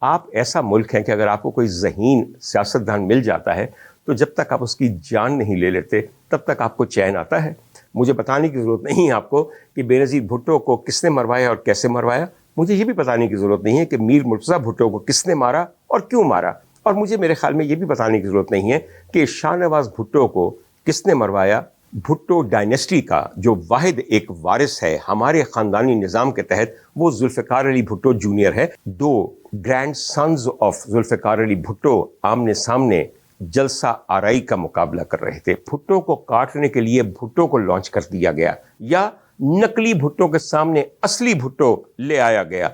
آپ ایسا ملک ہیں کہ اگر آپ کو کوئی ذہین سیاستدان مل جاتا ہے تو جب تک آپ اس کی جان نہیں لے لیتے تب تک آپ کو چین آتا ہے. مجھے بتانے کی ضرورت نہیں ہے آپ کو کہ بے نظیر بھٹو کو کس نے مروایا اور کیسے مروایا. مجھے یہ بھی بتانے کی ضرورت نہیں ہے کہ میر مرتضیٰ بھٹو کو کس نے مارا اور کیوں مارا. اور مجھے میرے خیال میں یہ بھی بتانے کی ضرورت نہیں ہے کہ شاہ نواز بھٹو کو کس نے مروایا. بھٹو ڈائنیسٹی کا جو واحد ایک وارث ہے ہمارے خاندانی نظام کے تحت وہ ذوالفقار علی بھٹو جونیئر ہے. دو grand sons of Zulfiqar Ali Bhutto آمنے سامنے جلسہ آرائی کا مقابلہ کر رہے تھے. بھٹو کو کاٹنے کے لیے بھٹو کو لانچ کر دیا گیا یا نقلی بھٹو کے سامنے اصلی بھٹو لے آیا گیا.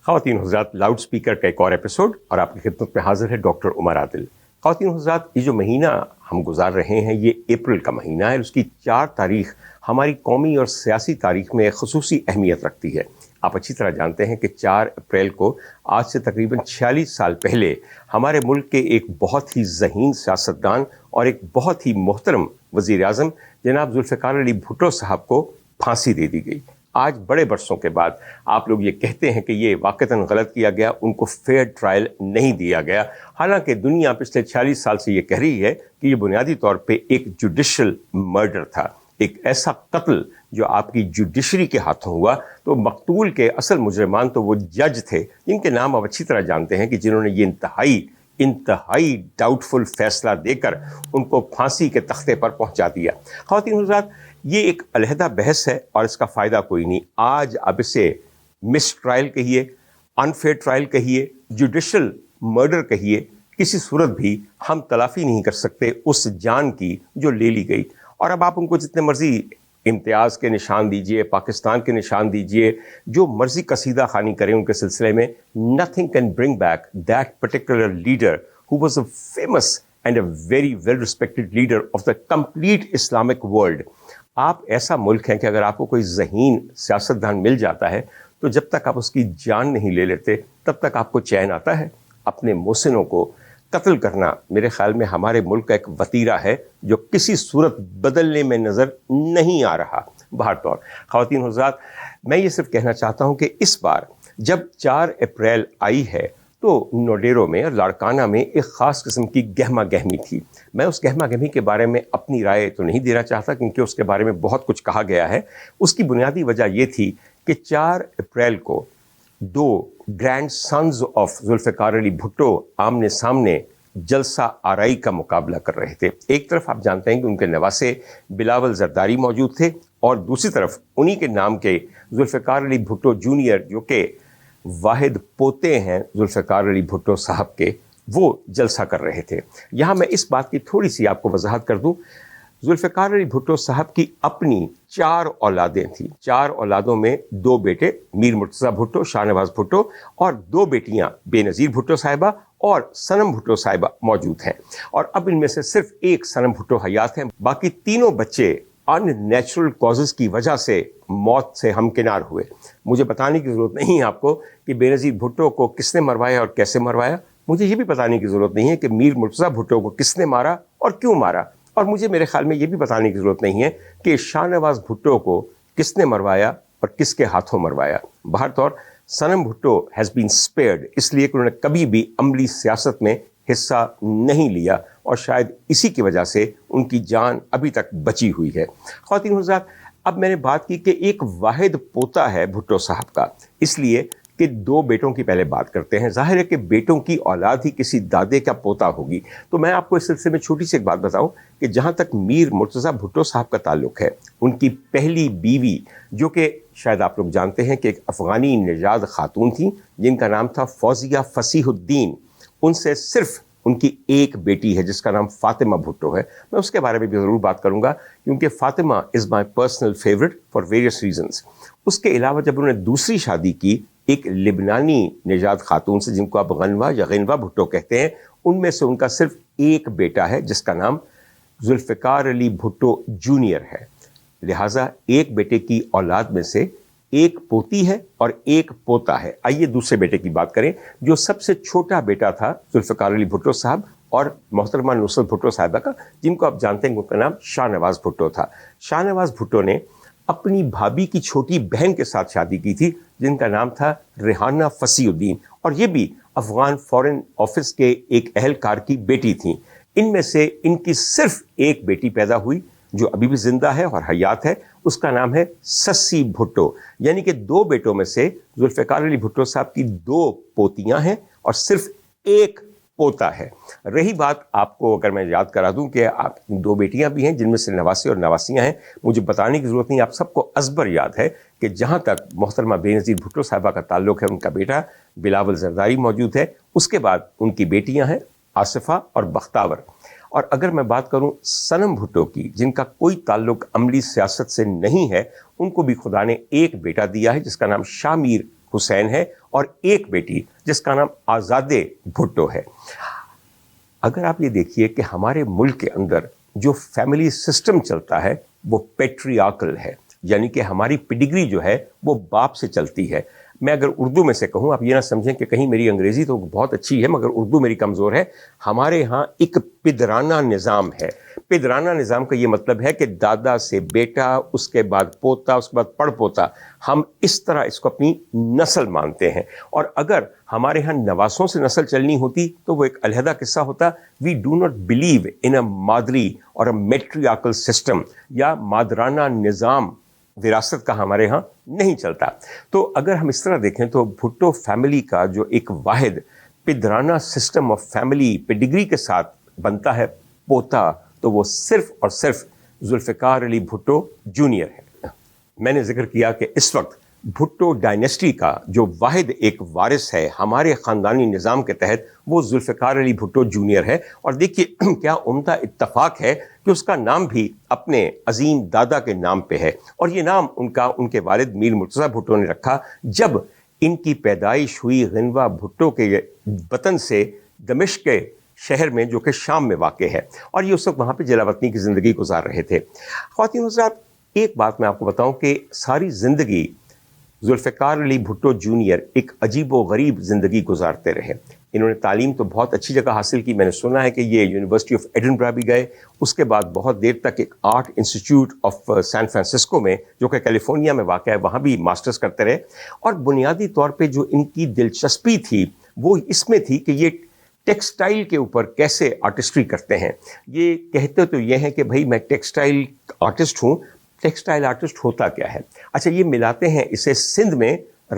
خواتین حضرات، لاؤڈ سپیکر کا ایک اور ایپیسوڈ اور آپ کی خدمت میں حاضر ہے ڈاکٹر عمر عادل. خواتین حضرات، یہ جو مہینہ ہم گزار رہے ہیں یہ اپریل کا مہینہ ہے. اس کی 4 تاریخ ہماری قومی اور سیاسی تاریخ میں خصوصی اہمیت رکھتی ہے. آپ اچھی طرح جانتے ہیں کہ 4 اپریل کو آج سے تقریباً 46 سال پہلے ہمارے ملک کے ایک بہت ہی ذہین سیاستدان اور ایک بہت ہی محترم وزیر اعظم جناب ذوالفقار علی بھٹو صاحب کو پھانسی دے دی گئی. آج بڑے برسوں کے بعد آپ لوگ یہ کہتے ہیں کہ یہ واقعتاً غلط کیا گیا، ان کو فیئر ٹرائل نہیں دیا گیا. حالانکہ دنیا پچھلے 46 سال سے یہ کہہ رہی ہے کہ یہ بنیادی طور پہ ایک جوڈیشل مرڈر تھا، ایک ایسا قتل جو آپ کی جوڈیشری کے ہاتھوں ہوا. تو مقتول کے اصل مجرمان تو وہ جج تھے جن کے نام آپ اچھی طرح جانتے ہیں کہ جنہوں نے یہ انتہائی ڈاؤٹ فل فیصلہ دے کر ان کو پھانسی کے تختے پر پہنچا دیا. خواتین حضرات، یہ ایک علیحدہ بحث ہے اور اس کا فائدہ کوئی نہیں. آج اب اسے مس ٹرائل کہیے، انفیئر ٹرائل کہیے، جوڈیشل مرڈر کہیے، کسی صورت بھی ہم تلافی نہیں کر سکتے اس جان کی جو لے لی گئی. اور اب آپ ان کو جتنے مرضی امتیاز کے نشان دیجئے، پاکستان کے نشان دیجئے، جو مرضی قصیدہ خوانی کریں ان کے سلسلے میں، nothing can bring back that particular leader who was a famous and a very well respected leader of the complete Islamic world. آپ ایسا ملک ہیں کہ اگر آپ کو کوئی ذہین سیاستدان مل جاتا ہے تو جب تک آپ اس کی جان نہیں لے لیتے تب تک آپ کو چین آتا ہے. اپنے محسنوں کو قتل کرنا میرے خیال میں ہمارے ملک کا ایک وتیرہ ہے جو کسی صورت بدلنے میں نظر نہیں آ رہا. بہر طور خواتین حضرات، میں یہ صرف کہنا چاہتا ہوں کہ اس بار جب 4 اپریل آئی ہے تو نوڈیرو میں اور لاڑکانہ میں ایک خاص قسم کی گہما گہمی تھی. میں اس گہما گہمی کے بارے میں اپنی رائے تو نہیں دینا چاہتا کیونکہ اس کے بارے میں بہت کچھ کہا گیا ہے. اس کی بنیادی وجہ یہ تھی کہ 4 اپریل کو 2 grand sons of Zulfiqar Ali Bhutto آمنے سامنے جلسہ آرائی کا مقابلہ کر رہے تھے. ایک طرف آپ جانتے ہیں کہ ان کے نواسے بلاول زرداری موجود تھے اور دوسری طرف انہی کے نام کے ذوالفقار علی بھٹو جونیئر جو کہ واحد پوتے ہیں ذوالفقار علی بھٹو صاحب کے، وہ جلسہ کر رہے تھے. یہاں میں اس بات کی تھوڑی سی آپ کو وضاحت کر دوں. ذوالفقار علی بھٹو صاحب کی اپنی 4 اولادیں تھیں. 4 اولادوں میں 2 بیٹے میر مرتضیٰ بھٹو، شاہ نواز بھٹو، اور 2 بیٹیاں بے نظیر بھٹو صاحبہ اور صنم بھٹو صاحبہ موجود ہیں. اور اب ان میں سے صرف ایک صنم بھٹو حیات ہیں. باقی تینوں بچے ان نیچرل کازز کی وجہ سے موت سے ہمکنار ہوئے. مجھے بتانے کی ضرورت نہیں ہے آپ کو کہ بے نظیر بھٹو کو کس نے مروایا اور کیسے مروایا. مجھے یہ بھی بتانے کی ضرورت نہیں ہے کہ میر مرتضیٰ بھٹو کو کس نے مارا اور کیوں مارا. اور مجھے میرے خیال میں یہ بھی بتانے کی ضرورت نہیں ہے کہ شاہ نواز بھٹو کو کس نے مروایا اور کس کے ہاتھوں مروایا. بہر طور صنم بھٹو ہیز بین اسپیئرڈ اس لیے کہ انہوں نے کبھی بھی عملی سیاست میں حصہ نہیں لیا اور شاید اسی کی وجہ سے ان کی جان ابھی تک بچی ہوئی ہے. خواتین حضرات، اب میں نے بات کی کہ ایک واحد پوتا ہے بھٹو صاحب کا، اس لیے کہ 2 بیٹوں کی پہلے بات کرتے ہیں. ظاہر ہے کہ بیٹوں کی اولاد ہی کسی دادے کا پوتا ہوگی. تو میں آپ کو اس سلسلے میں چھوٹی سی ایک بات بتاؤں کہ جہاں تک میر مرتضیٰ بھٹو صاحب کا تعلق ہے، ان کی پہلی بیوی جو کہ شاید آپ لوگ جانتے ہیں کہ ایک افغانی نژاد خاتون تھیں جن کا نام تھا فوزیہ فصیح الدین، ان سے صرف ان کی ایک بیٹی ہے جس کا نام فاطمہ بھٹو ہے. میں اس کے بارے میں بھی ضرور بات کروں گا کیونکہ Fatima is my personal favourite for various reasons. اس کے علاوہ جب انہوں نے دوسری شادی کی ایک لبنانی نژاد خاتون سے جن کو آپ غنوہ یا غنوہ بھٹو کہتے ہیں، ان میں سے ان کا صرف ایک بیٹا ہے جس کا نام ذوالفقار علی بھٹو جونیئر ہے. لہٰذا ایک بیٹے کی اولاد میں سے ایک پوتی ہے اور ایک پوتا ہے. آئیے دوسرے بیٹے کی بات کریں جو سب سے چھوٹا بیٹا تھا ذوالفقار علی بھٹو صاحب اور محترمہ نصرت بھٹو صاحبہ کا، جن کو آپ جانتے ہیں ان کا نام شاہ نواز بھٹو تھا. شاہ نواز بھٹو نے اپنی بھابھی کی چھوٹی بہن کے ساتھ شادی کی تھی جن کا نام تھا ریحانہ فصیح الدین، اور یہ بھی افغان فورن آفس کے ایک اہلکار کی بیٹی تھیں۔ ان میں سے ان کی صرف ایک بیٹی پیدا ہوئی جو ابھی بھی زندہ ہے اور حیات ہے، اس کا نام ہے سسی بھٹو، یعنی کہ 2 بیٹوں میں سے ذوالفقار علی بھٹو صاحب کی 2 پوتیاں ہیں اور صرف ایک پوتا ہے۔ رہی بات، آپ کو اگر میں یاد کرا دوں کہ آپ کی 2 بیٹیاں بھی ہیں جن میں سے نواسے اور نواسیاں ہیں، مجھے بتانے کی ضرورت نہیں، آپ سب کو ازبر یاد ہے کہ جہاں تک محترمہ بے نظیر بھٹو صاحبہ کا تعلق ہے، ان کا بیٹا بلاول زرداری موجود ہے، اس کے بعد ان کی بیٹیاں ہیں آصفہ اور بختاور۔ اور اگر میں بات کروں صنم بھٹو کی، جن کا کوئی تعلق عملی سیاست سے نہیں ہے، ان کو بھی خدا نے ایک بیٹا دیا ہے جس کا نام شاہ میر حسین ہے، اور ایک بیٹی جس کا نام آزادے بھٹو ہے۔ اگر آپ یہ دیکھیے کہ ہمارے ملک کے اندر جو فیملی سسٹم چلتا ہے وہ پیٹریارکل ہے، یعنی کہ ہماری پیڈگری جو ہے وہ باپ سے چلتی ہے۔ میں اگر اردو میں سے کہوں، آپ یہ نہ سمجھیں کہ کہیں میری انگریزی تو بہت اچھی ہے مگر اردو میری کمزور ہے، ہمارے ہاں ایک پدرانہ نظام ہے۔ پدرانہ نظام کا یہ مطلب ہے کہ دادا سے بیٹا، اس کے بعد پوتا، اس کے بعد پڑ پوتا، ہم اس طرح اس کو اپنی نسل مانتے ہیں۔ اور اگر ہمارے ہاں نواسوں سے نسل چلنی ہوتی تو وہ ایک علیحدہ قصہ ہوتا۔ We do not believe in a مادری اور اے میٹریارکل سسٹم، یا مادرانہ نظام وراثت کا ہمارے ہاں نہیں چلتا۔ تو اگر ہم اس طرح دیکھیں تو بھٹو فیملی کا جو ایک واحد پدرانہ سسٹم آف فیملی پیڈگری کے ساتھ بنتا ہے پوتا، تو وہ صرف اور صرف ذوالفقار علی بھٹو جونیئر ہے۔ میں نے ذکر کیا کہ اس وقت بھٹو ڈائنیسٹی کا جو واحد ایک وارث ہے ہمارے خاندانی نظام کے تحت، وہ ذوالفقار علی بھٹو جونیئر ہے۔ اور دیکھیے کیا عمدہ اتفاق ہے کہ اس کا نام بھی اپنے عظیم دادا کے نام پہ ہے، اور یہ نام ان کے والد میر مرتضیٰ بھٹو نے رکھا جب ان کی پیدائش ہوئی غنوہ بھٹو کے وطن سے دمشق کے شہر میں، جو کہ شام میں واقع ہے، اور یہ اس وقت وہاں پہ جلاوطنی کی زندگی گزار رہے تھے۔ خواتین حضرات، ایک بات میں آپ کو بتاؤں کہ ساری زندگی ذوالفقار علی بھٹو جونیئر ایک عجیب و غریب زندگی گزارتے رہے۔ انہوں نے تعلیم تو بہت اچھی جگہ حاصل کی، میں نے سنا ہے کہ یہ یونیورسٹی آف ایڈنبرا بھی گئے، اس کے بعد بہت دیر تک ایک art institute of San Francisco میں، جو کہ کیلیفورنیا میں واقع ہے، وہاں بھی ماسٹرز کرتے رہے۔ اور بنیادی طور پہ جو ان کی دلچسپی تھی وہ اس میں تھی کہ یہ ٹیکسٹائل کے اوپر کیسے آرٹسٹری کرتے ہیں۔ یہ کہتے تو یہ ہیں کہ بھائی میں ٹیکسٹائل آرٹسٹ ہوں۔ ٹیکسٹائل آرٹسٹ ہوتا کیا ہے؟ اچھا، یہ ملاتے ہیں اسے سندھ میں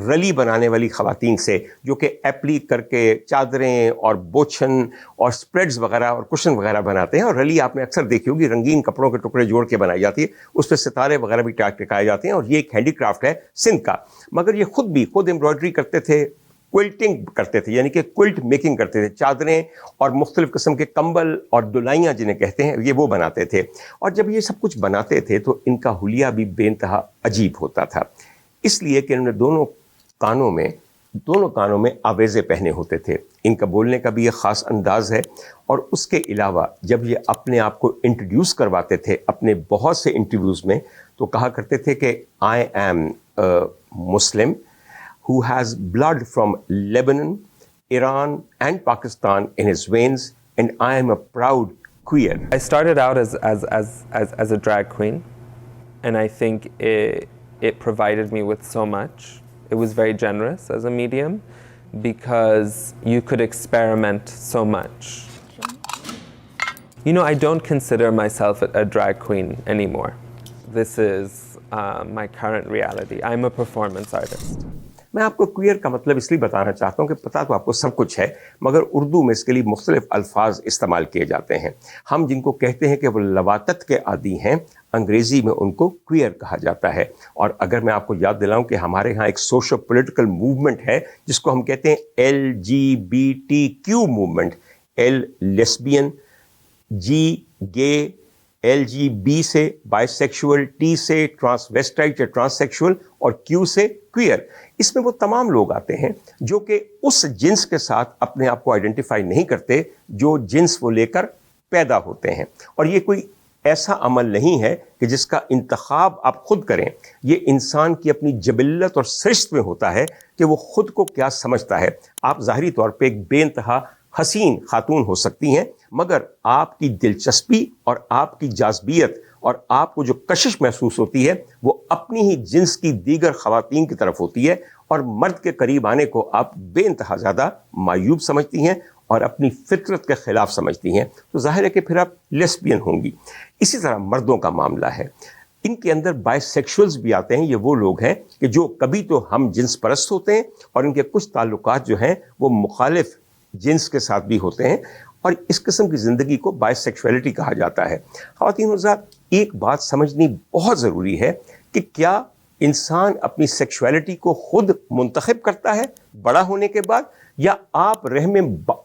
رلی بنانے والی خواتین سے، جو کہ ایپلی کر کے چادریں اور بوچھن اور سپریڈز وغیرہ اور کشن وغیرہ بناتے ہیں۔ اور رلی آپ نے اکثر دیکھی ہوگی، رنگین کپڑوں کے ٹکڑے جوڑ کے بنائی جاتی ہے، اس پہ ستارے وغیرہ بھی ٹکائے جاتے ہیں، اور یہ ایک ہینڈی کرافٹ ہے سندھ کا۔ مگر یہ خود ایمبرائڈری کرتے تھے، کوئلٹنگ کرتے تھے، یعنی کہ کوئلٹ میکنگ کرتے تھے، چادریں اور مختلف قسم کے کمبل اور دلائیاں جنہیں کہتے ہیں، یہ وہ بناتے تھے۔ اور جب یہ سب کچھ بناتے تھے تو ان کا حلیہ بھی بے انتہا عجیب ہوتا تھا، اس لیے کہ انہوں نے دونوں کانوں میں آویزے پہنے ہوتے تھے۔ ان کا بولنے کا بھی ایک خاص انداز ہے، اور اس کے علاوہ جب یہ اپنے آپ کو انٹروڈیوس کرواتے تھے اپنے بہت سے انٹرویوز میں، تو کہا کرتے تھے کہ I am Muslim who has blood from Lebanon, Iran and Pakistan in his veins, and I am a proud queer. I started out as a drag queen, and I think it provided me with so much. It was very generous as a medium because you could experiment so much. You know, I don't consider myself a drag queen anymore. This is my current reality. I'm a performance artist. میں آپ کو choir کا مطلب اس لیے بتانا چاہتا ہوں کہ پتہ تو آپ کو سب کچھ ہے، مگر اردو میں اس کے لیے مختلف الفاظ استعمال کیے جاتے ہیں۔ ہم جن کو کہتے ہیں کہ وہ لواطت کے عادی ہیں، انگریزی میں ان کو کوئر کہا جاتا ہے۔ اور اگر میں آپ کو یاد دلاؤں کہ ہمارے ہاں ایک سوشل پولیٹیکل موومنٹ ہے جس کو ہم کہتے ہیں LGBTQ موومنٹ، ایل لیسبین، جی گے، LGB سے بائی سیکشول، ٹی سے ٹرانسویسٹائٹ یا ٹرانس سیکشول، اور کیو سے کوئر۔ اس میں وہ تمام لوگ آتے ہیں جو کہ اس جنس کے ساتھ اپنے آپ کو آئیڈینٹیفائی نہیں کرتے جو جنس وہ لے کر پیدا ہوتے ہیں۔ اور یہ کوئی ایسا عمل نہیں ہے کہ جس کا انتخاب آپ خود کریں، یہ انسان کی اپنی جبلت اور سرشت میں ہوتا ہے کہ وہ خود کو کیا سمجھتا ہے۔ آپ ظاہری طور پہ ایک بے انتہا حسین خاتون ہو سکتی ہیں، مگر آپ کی دلچسپی اور آپ کی جاذبیت اور آپ کو جو کشش محسوس ہوتی ہے وہ اپنی ہی جنس کی دیگر خواتین کی طرف ہوتی ہے اور مرد کے قریب آنے کو آپ بے انتہا زیادہ معیوب سمجھتی ہیں اور اپنی فطرت کے خلاف سمجھتی ہیں، تو ظاہر ہے کہ پھر آپ لیسبین ہوں گی۔ اسی طرح مردوں کا معاملہ ہے، ان کے اندر بائی سیکشولز بھی آتے ہیں۔ یہ وہ لوگ ہیں کہ جو کبھی تو ہم جنس پرست ہوتے ہیں اور ان کے کچھ تعلقات جو ہیں وہ مخالف جنس کے ساتھ بھی ہوتے ہیں، اور اس قسم کی زندگی کو بائی سیکشولیٹی کہا جاتا ہے۔ خواتین حضرات، ایک بات سمجھنی بہت ضروری ہے کہ کیا انسان اپنی سیکشولیٹی کو خود منتخب کرتا ہے بڑا ہونے کے بعد، یا آپ رحم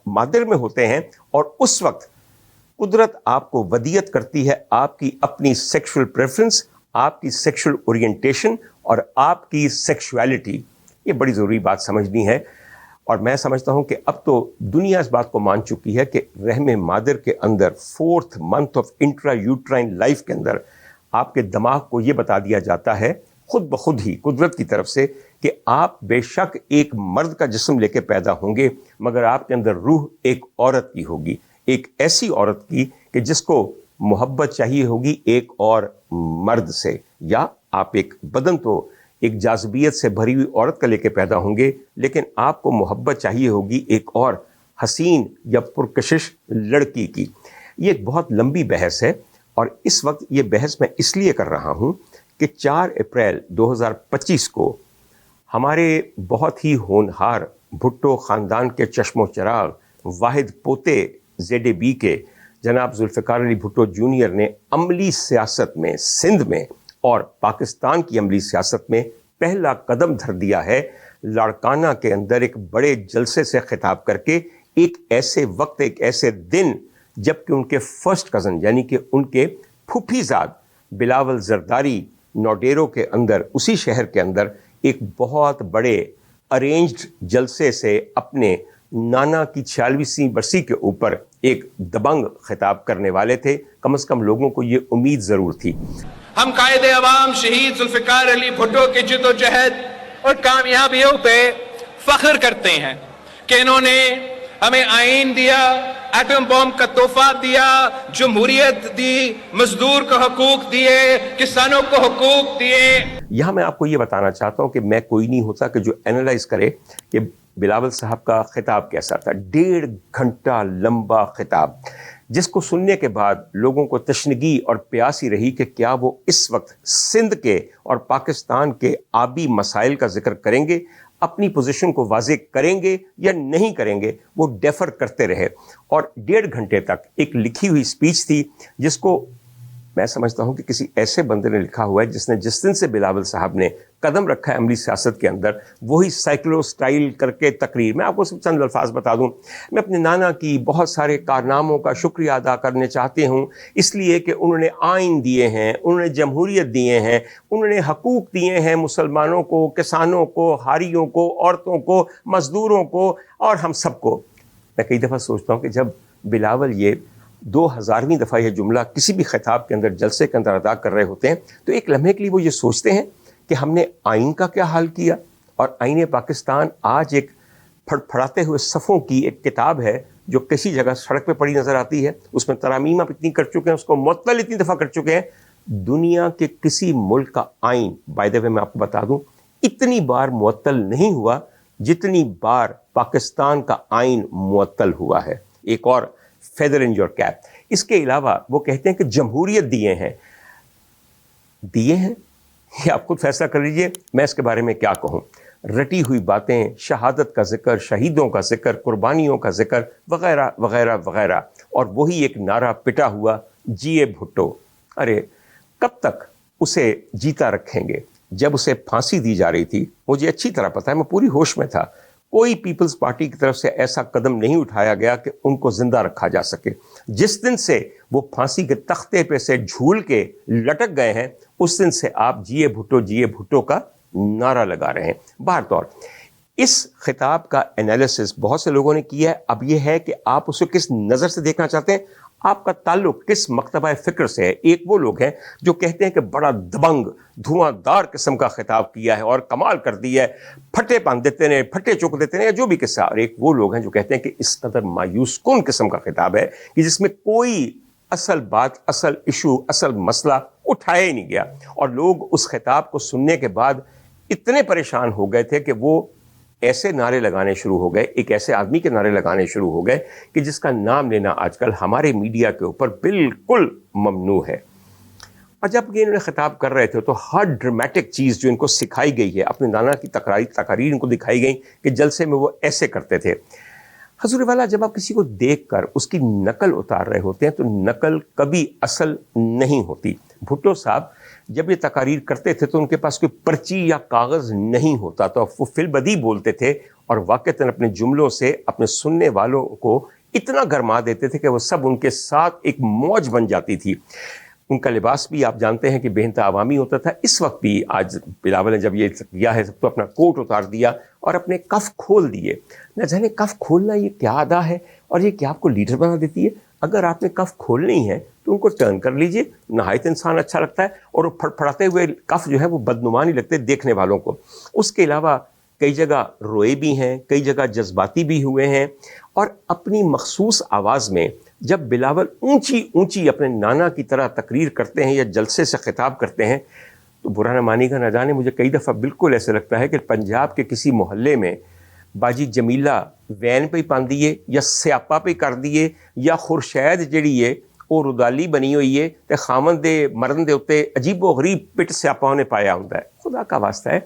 مادر میں ہوتے ہیں اور اس وقت قدرت آپ کو ودیت کرتی ہے آپ کی اپنی سیکشول پریفرنس، آپ کی سیکشول اورینٹیشن اور آپ کی سیکشولیٹی؟ یہ بڑی ضروری بات سمجھنی ہے، اور میں سمجھتا ہوں کہ اب تو دنیا اس بات کو مان چکی ہے کہ رحم مادر کے اندر 4th month of intra uterine life کے اندر آپ کے دماغ کو یہ بتا دیا جاتا ہے خود بخود ہی قدرت کی طرف سے کہ آپ بے شک ایک مرد کا جسم لے کے پیدا ہوں گے، مگر آپ کے اندر روح ایک عورت کی ہوگی، ایک ایسی عورت کی کہ جس کو محبت چاہیے ہوگی ایک اور مرد سے، یا آپ ایک بدن تو ایک جاذبیت سے بھری ہوئی عورت کا لے کے پیدا ہوں گے، لیکن آپ کو محبت چاہیے ہوگی ایک اور حسین یا پرکشش لڑکی کی۔ یہ ایک بہت لمبی بحث ہے، اور اس وقت یہ بحث میں اس لیے کر رہا ہوں کہ 4 اپریل 2025 کو ہمارے بہت ہی ہونہار بھٹو خاندان کے چشم و چراغ واحد پوتے ZB کے جناب ذوالفقار علی بھٹو جونیئر نے عملی سیاست میں سندھ میں اور پاکستان کی عملی سیاست میں پہلا قدم دھر دیا ہے، لاڑکانہ کے اندر ایک بڑے جلسے سے خطاب کر کے، ایک ایسے وقت، ایک ایسے دن جب کہ ان کے فرسٹ کزن یعنی کہ ان کے پھوپھی زاد بلاول زرداری نوڈیرو کے اندر، اسی شہر کے اندر ایک بہت بڑے ارینجڈ جلسے سے اپنے نانا کی 46ویں برسی کے اوپر ایک دبنگ خطاب کرنے والے تھے۔ کم از کم لوگوں کو یہ امید ضرور تھی۔ ہم قائد عوام شہید ذوالفقار علی بھٹو کی جد و جہد اور کامیابیوں پہ فخر کرتے ہیں کہ انہوں نے ہمیں آئین دیا، ایٹم بم کا تحفہ دیا، جمہوریت دی، مزدور کو حقوق دیے، کسانوں کو حقوق دیے۔ یہاں میں آپ کو یہ بتانا چاہتا ہوں کہ میں کوئی نہیں ہوتا کہ جو اینالائز کرے کہ بلاول صاحب کا خطاب کیسا تھا۔ 1.5 گھنٹہ لمبا خطاب، جس کو سننے کے بعد لوگوں کو تشنگی اور پیاسی رہی کہ کیا وہ اس وقت سندھ کے اور پاکستان کے آبی مسائل کا ذکر کریں گے، اپنی پوزیشن کو واضح کریں گے یا نہیں کریں گے۔ وہ ڈیفر کرتے رہے، اور 1.5 گھنٹے تک ایک لکھی ہوئی اسپیچ تھی جس کو میں سمجھتا ہوں کہ کسی ایسے بندے نے لکھا ہوا ہے جس نے جس دن سے بلاول صاحب نے قدم رکھا ہے عملی سیاست کے اندر، وہی سائیکلو سٹائل کر کے تقریر۔ میں آپ کو صرف چند الفاظ بتا دوں، میں اپنے نانا کی بہت سارے کارناموں کا شکریہ ادا کرنے چاہتے ہوں، اس لیے کہ انہوں نے آئین دیے ہیں، انہوں نے جمہوریت دیے ہیں، انہوں نے حقوق دیے ہیں مسلمانوں کو، کسانوں کو، حاریوں کو، عورتوں کو، مزدوروں کو، اور ہم سب کو۔ میں کئی دفعہ سوچتا ہوں کہ جب بلاول یہ 2000ویں دفعہ یہ جملہ کسی بھی خطاب کے اندر، جلسے کے اندر ادا کر رہے ہوتے ہیں، تو ایک لمحے کے لیے وہ یہ سوچتے ہیں کہ ہم نے آئین کا کیا حال کیا، اور آئین پاکستان آج ایک پھڑپھڑاتے ہوئے صفوں کی ایک کتاب ہے جو کسی جگہ سڑک پہ پڑی نظر آتی ہے، اس میں ترامیم آپ اتنی کر چکے ہیں، اس کو معطل اتنی دفعہ کر چکے ہیں۔ دنیا کے کسی ملک کا آئین، بائی دا وے میں آپ کو بتا دوں، اتنی بار معطل نہیں ہوا جتنی بار پاکستان کا آئین معطل ہوا ہے۔ ایک اور فیدر ان یور کیپ۔ اس کے علاوہ وہ کہتے ہیں کہ جمہوریت دیے ہیں یہ آپ خود فیصلہ کر لیجئے، میں اس کے بارے میں کیا کہوں۔ رٹی ہوئی باتیں، شہادت کا ذکر، شہیدوں کا ذکر، قربانیوں کا ذکر، وغیرہ وغیرہ وغیرہ، اور وہی ایک نعرہ پٹا ہوا، جیے بھٹو۔ ارے کب تک اسے جیتا رکھیں گے؟ جب اسے پھانسی دی جا رہی تھی، مجھے اچھی طرح پتہ ہے، میں پوری ہوش میں تھا، کوئی پیپلز پارٹی کی طرف سے ایسا قدم نہیں اٹھایا گیا کہ ان کو زندہ رکھا جا سکے۔ جس دن سے وہ پھانسی کے تختے پہ سے جھول کے لٹک گئے ہیں، اس دن سے آپ جیے بھٹو کا نعرہ لگا رہے ہیں۔ بہر طور اس خطاب کا انالیسس بہت سے لوگوں نے کیا ہے۔ اب یہ ہے کہ آپ اسے کس نظر سے دیکھنا چاہتے ہیں، آپ کا تعلق کس مکتبہ فکر سے ہے۔ ایک وہ لوگ ہیں جو کہتے ہیں کہ بڑا دبنگ، دھواں دار قسم کا خطاب کیا ہے اور کمال کر دیا ہے، پھٹے باندھ دیتے ہیں، پھٹے چوک دیتے ہیں، یا جو بھی قصہ۔ اور ایک وہ لوگ ہیں جو کہتے ہیں کہ اس قدر مایوس کن قسم کا خطاب ہے کہ جس میں کوئی اصل بات، اصل ایشو، اصل مسئلہ اٹھایا ہی نہیں گیا، اور لوگ اس خطاب کو سننے کے بعد اتنے پریشان ہو گئے تھے کہ وہ ایسے نعرے لگانے شروع ہو گئے، ایک ایسے آدمی کے نعرے لگانے شروع ہو گئے کہ جس کا نام لینا آج کل ہمارے میڈیا کے اوپر بالکل ممنوع ہے۔ اور جب یہ انہوں نے خطاب کر رہے تھے تو ہر ڈرامیٹک چیز جو ان کو سکھائی گئی ہے، اپنے نانا کی تقاریر ان کو دکھائی گئی کہ جلسے میں وہ ایسے کرتے تھے۔ حضور والا، جب آپ کسی کو دیکھ کر اس کی نقل اتار رہے ہوتے ہیں تو نقل کبھی اصل نہیں ہوتی۔ بھٹو صاحب جب یہ تقاریر کرتے تھے تو ان کے پاس کوئی پرچی یا کاغذ نہیں ہوتا، تو وہ فی البدیہہ بولتے تھے اور واقعتاً اپنے جملوں سے اپنے سننے والوں کو اتنا گرما دیتے تھے کہ وہ سب ان کے ساتھ ایک موج بن جاتی تھی۔ ان کا لباس بھی آپ جانتے ہیں کہ بے انتہا عوامی ہوتا تھا۔ اس وقت بھی آج بلاول نے جب یہ کیا ہے تو اپنا کوٹ اتار دیا اور اپنے کف کھول دیے۔ نہ جانے کف کھولنا یہ کیا ادا ہے اور یہ کیا آپ کو لیڈر بنا دیتی ہے؟ اگر آپ نے کف کھولنی ہے تو ان کو ٹرن کر لیجئے، نہایت انسان اچھا لگتا ہے، اور وہ پھڑپھڑاتے ہوئے کف جو ہے وہ بدنما نہیں لگتے دیکھنے والوں کو۔ اس کے علاوہ کئی جگہ روئے بھی ہیں، کئی جگہ جذباتی بھی ہوئے ہیں، اور اپنی مخصوص آواز میں جب بلاول اونچی اونچی اپنے نانا کی طرح تقریر کرتے ہیں یا جلسے سے خطاب کرتے ہیں تو برا نہ مانی گا، نہ جانے مجھے کئی دفعہ بالکل ایسے لگتا ہے کہ پنجاب کے کسی محلے میں باجی جمیلہ وین پہ ہی پان دیے یا سیاپا پہ کر دیے، یا خورشید جڑی ہے وہ ردالی بنی ہوئی ہے تے خامن دے مرن دے اتے عجیب و غریب پٹ سیاپا نے پایا ہوتا ہے۔ خدا کا واسطہ ہے،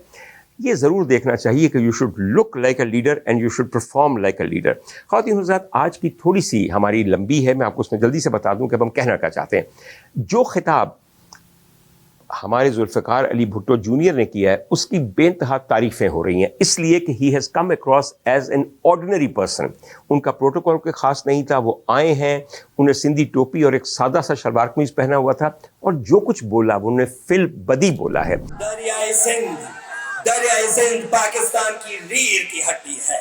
یہ ضرور دیکھنا چاہیے کہ you should look like a leader and you should perform like a leader. خواتین حضرات، آج کی تھوڑی سی ہماری لمبی ہے، میں آپ کو اس میں جلدی سے بتا دوں کہ ہم کہنا کیا چاہتے ہیں۔ جو خطاب ہمارے ذوالفقار علی بھٹو جونیئر نے کیا ہے اس کی بے انتہا تعریفیں ہو رہی ہیں، اس لیے کہ he has come across as an ordinary person. ان کا پروٹوکول کوئی خاص نہیں تھا، وہ آئے ہیں، انہیں سندھی ٹوپی اور ایک سادہ سا شلوار قمیض پہنا ہوا تھا، اور جو کچھ بولا وہ انہوں نے فی البدیہہ بولا ہے۔ دریائے سندھ پاکستان کی ریڑھ کی ہڈی ہے،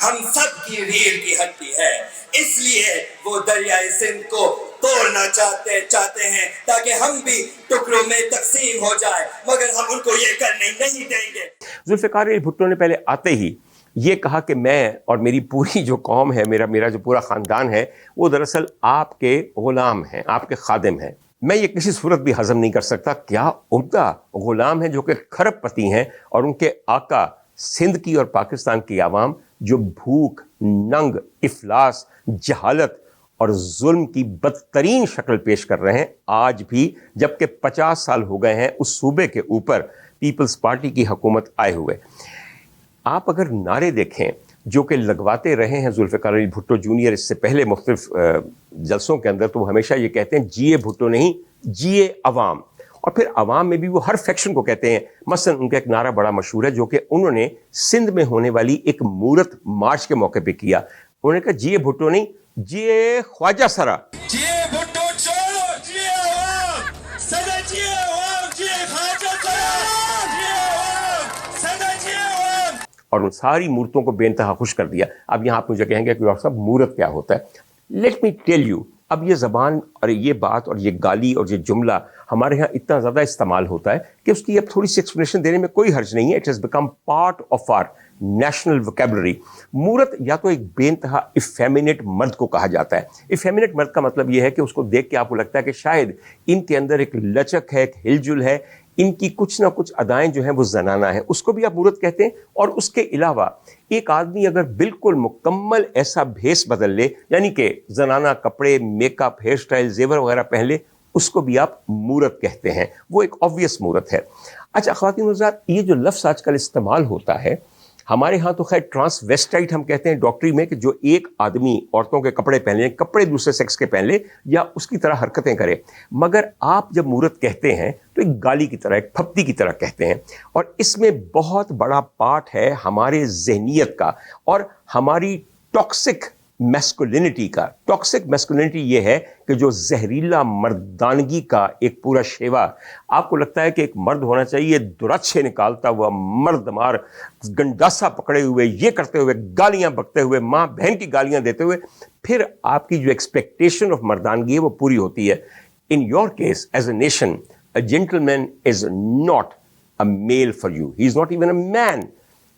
ہم سب کی ریڑھ کی ہڈی ہے، اس لیے وہ دریائے سندھ کو توڑنا چاہتے ہیں تاکہ ہم بھی ٹکڑوں میں تقسیم ہو جائے، مگر ہم ان کو یہ کرنے نہیں دیں گے۔ ذوالفقار علی بھٹو نے پہلے آتے ہی یہ کہا کہ میں اور میری پوری جو قوم ہے، میرا جو پورا خاندان ہے، وہ دراصل آپ کے غلام ہیں، آپ کے خادم ہیں۔ میں یہ کسی صورت بھی ہضم نہیں کر سکتا، کیا عمدہ غلام ہیں جو کہ کھرب پتی ہیں، اور ان کے آقا سندھ کی اور پاکستان کی عوام جو بھوک، ننگ، افلاس، جہالت اور ظلم کی بدترین شکل پیش کر رہے ہیں آج بھی، جبکہ 50 سال ہو گئے ہیں اس صوبے کے اوپر پیپلز پارٹی کی حکومت آئے ہوئے۔ آپ اگر نعرے دیکھیں جو کہ لگواتے رہے ہیں ذوالفقار علی بھٹو جونیئر اس سے پہلے مختلف جلسوں کے اندر، تو وہ ہمیشہ یہ کہتے ہیں جیے بھٹو نہیں، جیے عوام، اور پھر عوام میں بھی وہ ہر فیکشن کو کہتے ہیں۔ مثلا ان کا ایک نعرہ بڑا مشہور ہے جو کہ انہوں نے سندھ میں ہونے والی ایک مورت مارچ کے موقع پہ کیا، انہوں نے کہا جیے بھٹو نہیں، جیے خواجہ سرا۔ جیے بھٹو چھوڑو، جیے عوام، سدا جیے عوام، جیے خواجہ سرا، جیے عوام، سدا جیے عوام۔ اور ان ساری مورتوں کو بے انتہا خوش کر دیا۔ اب یہاں آپ مجھے کہیں گے کہ ڈاکٹر صاحب مورت کیا ہوتا ہے؟ لیٹ می ٹیل یو، اب یہ زبان اور یہ بات اور یہ گالی اور یہ جملہ ہمارے ہاں اتنا زیادہ استعمال ہوتا ہے کہ اس کی اب تھوڑی سی ایکسپلینیشن دینے میں کوئی حرج نہیں ہے۔ It has become part of our national vocabulary. مورت یا تو ایک بے انتہا افیمینٹ مرد کو کہا جاتا ہے۔ افیمینٹ مرد کا مطلب یہ ہے کہ اس کو دیکھ کے آپ کو لگتا ہے کہ شاید ان کے اندر ایک لچک ہے، ایک ہل جل ہے، ان کی کچھ نہ کچھ ادائیں جو ہیں وہ زنانہ ہیں، اس کو بھی آپ مورت کہتے ہیں۔ اور اس کے علاوہ ایک آدمی اگر بالکل مکمل ایسا بھیس بدل لے، یعنی کہ زنانہ کپڑے، میک اپ، ہیئر سٹائل، زیور وغیرہ پہن لے، اس کو بھی آپ مورت کہتے ہیں۔ وہ ایک آبویس مورت ہے۔ اچھا خواتین حضرات، یہ جو لفظ آج کل استعمال ہوتا ہے ہمارے ہاں تو خیر ٹرانس ویسٹائٹ ہم کہتے ہیں ڈاکٹری میں، کہ جو ایک آدمی عورتوں کے کپڑے پہن لے، کپڑے دوسرے سیکس کے پہن لے یا اس کی طرح حرکتیں کرے، مگر آپ جب مورت کہتے ہیں تو ایک گالی کی طرح، ایک پھپتی کی طرح کہتے ہیں، اور اس میں بہت بڑا پارٹ ہے ہمارے ذہنیت کا اور ہماری ٹاکسک میسکولینٹی کا۔ ٹاکسک میسکولینٹی یہ ہے کہ جو زہریلا مردانگی کا ایک پورا شیوا، آپ کو لگتا ہے کہ ایک مرد ہونا چاہیے دراچھے نکالتا ہوا، مرد مار، گنڈاسا پکڑے ہوئے، یہ کرتے ہوئے، گالیاں بکتے ہوئے، ماں بہن کی گالیاں دیتے ہوئے، پھر آپ کی جو ایکسپیکٹیشن آف مردانگی ہے وہ پوری ہوتی ہے۔ In your case as a nation, a gentleman is not a male for you, he is not even a man.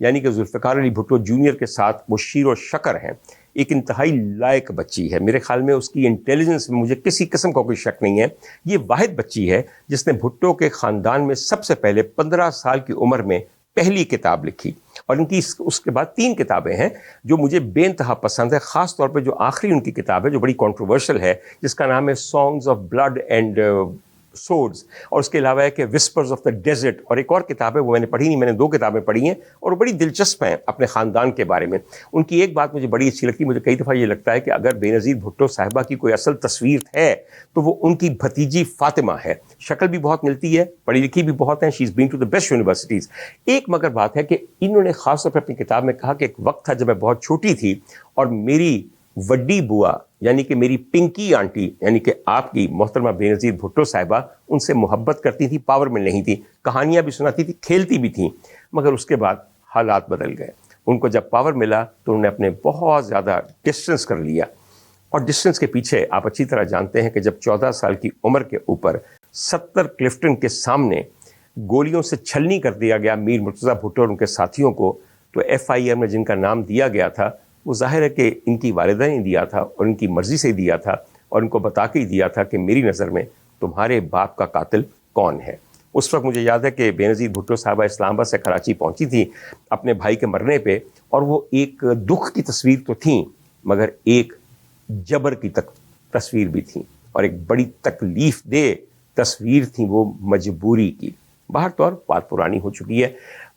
یعنی کہ ذوالفقار علی بھٹو جونیئر کے ساتھ وہ شیر و شکر ہیں. ایک انتہائی لائق بچی ہے. میرے خیال میں اس کی انٹیلیجنس میں مجھے کسی قسم کا کوئی شک نہیں ہے. یہ واحد بچی ہے جس نے بھٹو کے خاندان میں سب سے پہلے 15 سال کی عمر میں پہلی کتاب لکھی, اور ان کی اس کے بعد 3 کتابیں ہیں جو مجھے بے انتہا پسند ہے, خاص طور پہ جو آخری ان کی کتاب ہے جو بڑی کنٹروورشل ہے, جس کا نام ہے songs of blood and swords, اور اس کے علاوہ ہے کہ وسپرز آف دا ڈیزرٹ, اور ایک اور کتاب ہے وہ میں نے پڑھی نہیں, میں نے 2 کتابیں پڑھی ہیں اور وہ بڑی دلچسپ ہیں اپنے خاندان کے بارے میں. ان کی ایک بات مجھے بڑی اچھی لگتی ہے, مجھے کئی دفعہ یہ لگتا ہے کہ اگر بے نظیر بھٹو صاحبہ کی کوئی اصل تصویر ہے تو وہ ان کی بھتیجی فاطمہ ہے. شکل بھی بہت ملتی ہے, پڑھی لکھی بھی بہت ہیں, she has been to the best universities. ایک مگر بات ہے کہ انہوں نے خاص طور پہ اپنی کتاب میں کہا کہ ایک وقت تھا جب میں بہت چھوٹی تھی اور میری وڈی بوا یعنی کہ میری پنکی آنٹی یعنی کہ آپ کی محترمہ بے نظیر بھٹو صاحبہ ان سے محبت کرتی تھی, پاور میں نہیں تھی, کہانیاں بھی سناتی تھی, کھیلتی بھی تھیں. مگر اس کے بعد حالات بدل گئے. ان کو جب پاور ملا تو انہوں نے اپنے بہت زیادہ ڈسٹنس کر لیا, اور ڈسٹنس کے پیچھے آپ اچھی طرح جانتے ہیں کہ جب 14 سال کی عمر کے اوپر 70 کلفٹن کے سامنے گولیوں سے چھلنی کر دیا گیا میر مرتضیٰ بھٹو اور ان کے ساتھیوں کو, تو FIR میں جن کا نام دیا گیا تھا وہ ظاہر ہے کہ ان کی والدہ نے دیا تھا اور ان کی مرضی سے دیا تھا, اور ان کو بتا کے ہی دیا تھا کہ میری نظر میں تمہارے باپ کا قاتل کون ہے. اس وقت مجھے یاد ہے کہ بے نظیر بھٹو صاحبہ اسلام آباد سے کراچی پہنچی تھی اپنے بھائی کے مرنے پہ, اور وہ ایک دکھ کی تصویر تو تھیں مگر ایک جبر کی تصویر بھی تھیں, اور ایک بڑی تکلیف دہ تصویر تھیں وہ مجبوری کی. باہر طور بات پرانی ہو چکی ہے.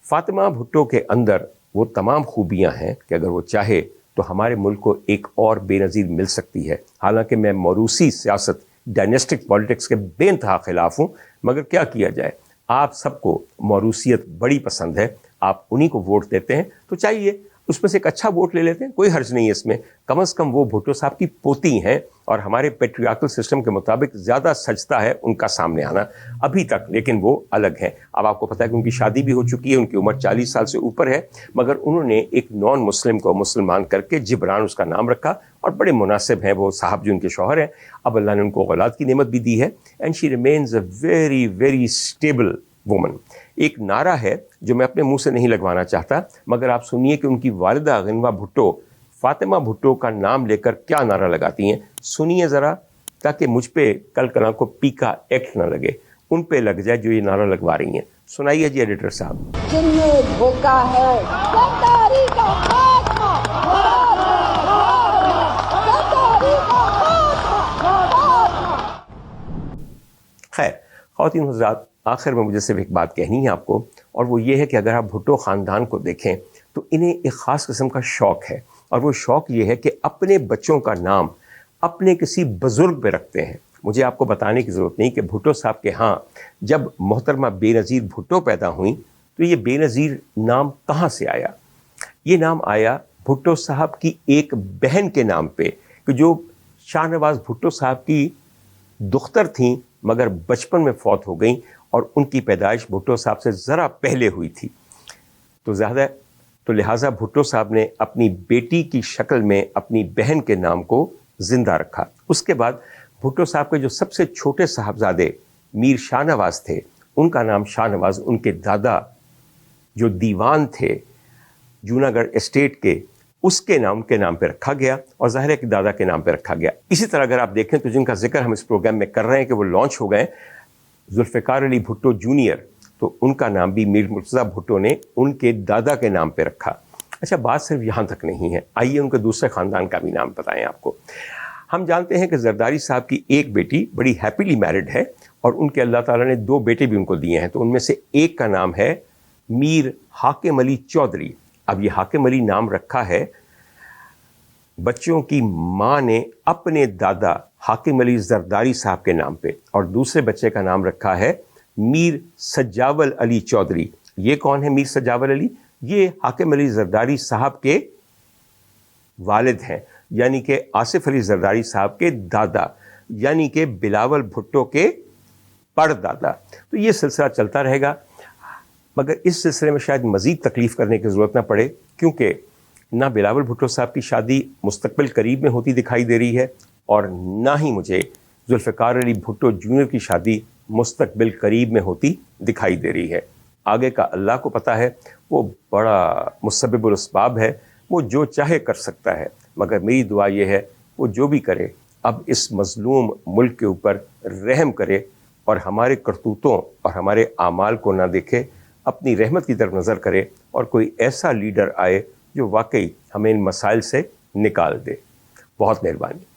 فاطمہ بھٹو کے اندر وہ تمام خوبیاں ہیں کہ اگر وہ چاہے تو ہمارے ملک کو ایک اور بے نظیر مل سکتی ہے. حالانکہ میں موروثی سیاست ڈائنیسٹک پالیٹکس کے بے انتہا خلاف ہوں, مگر کیا کیا جائے, آپ سب کو موروثیت بڑی پسند ہے, آپ انہی کو ووٹ دیتے ہیں تو چاہیے اس میں سے ایک اچھا ووٹ لے لیتے ہیں, کوئی حرج نہیں ہے اس میں. کم از کم وہ بھٹو صاحب کی پوتی ہیں اور ہمارے پیٹریارکل سسٹم کے مطابق زیادہ سجتا ہے ان کا سامنے آنا ابھی تک, لیکن وہ الگ ہیں. اب آپ کو پتہ ہے کہ ان کی شادی بھی ہو چکی ہے, ان کی عمر 40 سال سے اوپر ہے, مگر انہوں نے ایک نان مسلم کو مسلمان کر کے جبران اس کا نام رکھا, اور بڑے مناسب ہیں وہ صاحب جو ان کے شوہر ہیں. اب اللہ نے ان کو اولاد کی نعمت بھی دی ہے, and she remains a very very stable woman. ایک نعرہ ہے جو میں اپنے منہ سے نہیں لگوانا چاہتا, مگر آپ سنیے کہ ان کی والدہ غنوہ بھٹو فاطمہ بھٹو کا نام لے کر کیا نعرہ لگاتی ہیں. سنیے ذرا, تاکہ مجھ پہ کل کلاں کو پیکا ایکٹ نہ لگے, ان پہ لگ جائے جو یہ نعرہ لگوا رہی ہیں. سنائیے جی ایڈیٹر صاحب. جن نے دھوکا ہے غداری کا خاتمہ, غداری کا خاتمہ. خیر خواتین حضرات, آخر میں مجھے صرف ایک بات کہنی ہے آپ کو, اور وہ یہ ہے کہ اگر آپ بھٹو خاندان کو دیکھیں تو انہیں ایک خاص قسم کا شوق ہے, اور وہ شوق یہ ہے کہ اپنے بچوں کا نام اپنے کسی بزرگ پہ رکھتے ہیں. مجھے آپ کو بتانے کی ضرورت نہیں کہ بھٹو صاحب کے ہاں جب محترمہ بے نظیر بھٹو پیدا ہوئیں تو یہ بے نظیر نام کہاں سے آیا. یہ نام آیا بھٹو صاحب کی ایک بہن کے نام پہ, کہ جو شاہ نواز بھٹو صاحب کی دختر تھیں مگر بچپن میں فوت ہو گئیں, اور ان کی پیدائش بھٹو صاحب سے ذرا پہلے ہوئی تھی. تو لہٰذا بھٹو صاحب نے اپنی بیٹی کی شکل میں اپنی بہن کے نام کو زندہ رکھا. اس کے بعد بھٹو صاحب کے جو سب سے چھوٹے صاحبزادے میر شاہ نواز تھے, ان کا نام شاہ نواز ان کے دادا جو دیوان تھے جوناگڑھ اسٹیٹ کے, اس کے نام پہ رکھا گیا, اور ظاہر ہے کہ دادا کے نام پہ رکھا گیا. اسی طرح اگر آپ دیکھیں تو جن کا ذکر ہم اس پروگرام میں کر رہے ہیں کہ وہ لانچ ہو گئے, ذوالفقار علی بھٹو جونیئر, تو ان کا نام بھی میر مرتضیٰ بھٹو نے ان کے دادا کے نام پہ رکھا. اچھا, بات صرف یہاں تک نہیں ہے, آئیے ان کے دوسرے خاندان کا بھی نام بتائیں آپ کو. ہم جانتے ہیں کہ زرداری صاحب کی ایک بیٹی بڑی ہیپیلی میرڈ ہے, اور ان کے اللہ تعالیٰ نے 2 بیٹے بھی ان کو دیے ہیں. تو ان میں سے ایک کا نام ہے میر حاکم علی چودھری. اب یہ حاکم علی نام رکھا ہے بچوں کی ماں نے اپنے دادا حاکم علی زرداری صاحب کے نام پہ, اور دوسرے بچے کا نام رکھا ہے میر سجاول علی چودھری. یہ کون ہے میر سجاول علی؟ یہ حاکم علی زرداری صاحب کے والد ہیں, یعنی کہ آصف علی زرداری صاحب کے دادا, یعنی کہ بلاول بھٹو کے پردادا. تو یہ سلسلہ چلتا رہے گا, مگر اس سلسلے میں شاید مزید تکلیف کرنے کی ضرورت نہ پڑے, کیونکہ نہ بلاول بھٹو صاحب کی شادی مستقبل قریب میں ہوتی دکھائی دے رہی ہے, اور نہ ہی مجھے ذوالفقار علی بھٹو جونیئر کی شادی مستقبل قریب میں ہوتی دکھائی دے رہی ہے. آگے کا اللہ کو پتہ ہے, وہ بڑا مسبب الاسباب ہے، وہ جو چاہے کر سکتا ہے، مگر میری دعا یہ ہے وہ جو بھی کرے اب اس مظلوم ملک کے اوپر رحم کرے اور ہمارے کرتوتوں اور ہمارے اعمال کو نہ دیکھے، اپنی رحمت کی طرف نظر کرے اور کوئی ایسا لیڈر آئے جو واقعی ہمیں ان مسائل سے نکال دے. بہت مہربانی.